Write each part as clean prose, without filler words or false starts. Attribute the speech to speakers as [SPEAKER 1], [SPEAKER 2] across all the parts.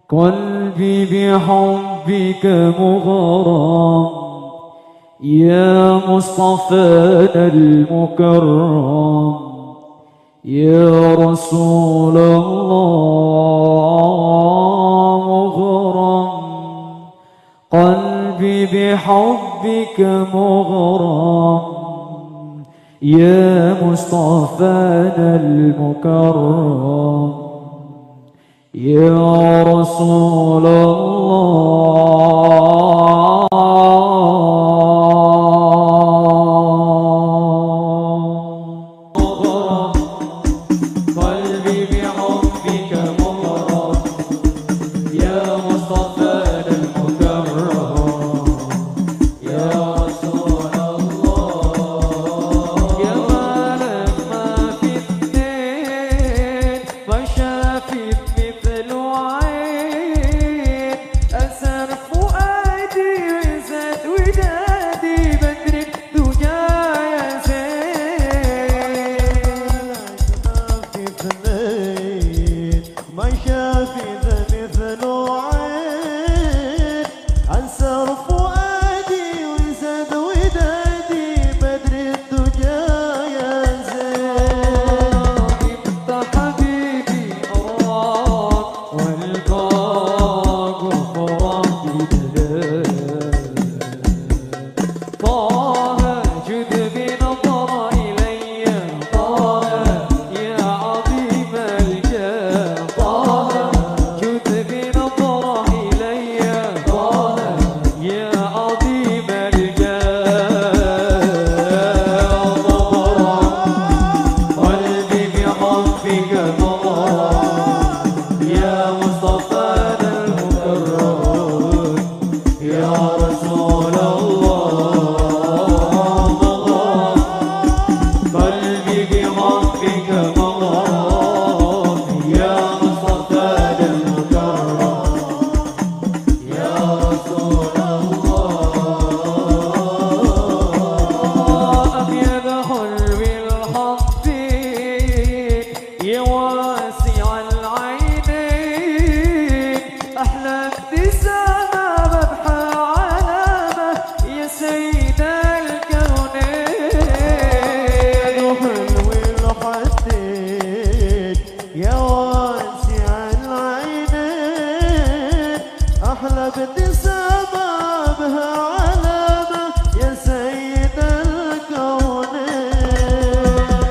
[SPEAKER 1] قلبي بحبك مغرم يا مصطفانا المكرم يا رسول الله مغرم قلبي بحبك مغرم يا مصطفانا المكرم يا رسول الله قلبي بحبك مغرم يا مصطفانا المكرم يا رسول الله يا مالك ما في اثنين ما شافت مثل عين أسر فؤادي وزاد ودادي بدر الدجى يا زين ما في اثنين ما شافت مثل عين أسر فؤادي وزاد ودادي بدر الدجى يا زين انت حبيبي أراك والقاك وفراق بدلال طه جد بنظر إلي طه يا عظيم الجاه طه جد بنظر إلي طه يا عظيم الجاه قلبي بحبك مغرم يا مصطفانا المكرم يا رسول الله قلبي بحبك مغرم يا مصطفانا المكرم يا رسول الله أبيض حلو الحبين يا واسع العينين أحلى ابتسامة مبحى علامة يا سيد الكونين حلو الحبين يا واسع العينين أحلى ابتسامة بها علامة يا سيد الكونين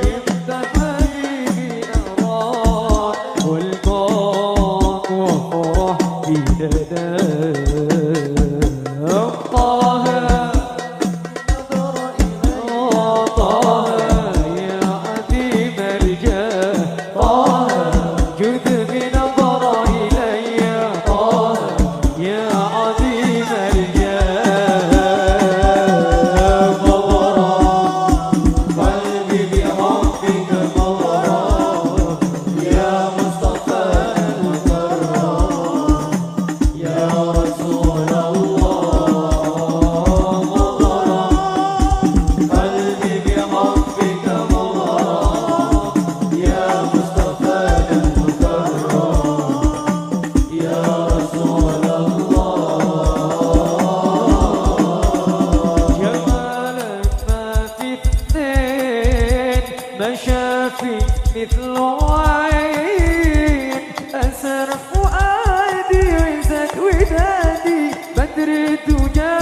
[SPEAKER 1] انت حبيبي أراك والقاك وفرح بدلال طه طه يا عظيم الجاه طه جد بنظر إلي طه يا عظيم الجاه مغرم قلبي بحبك مغرم يا مصطفانا المكرم يا رسول الله مغرم قلبي بحبك مغرم يا مصطفانا المكرم يا رسول الله جمالك ما في اثنين ما شافت مثل عين أسر فؤادي وزاد ودادي بدر الدجى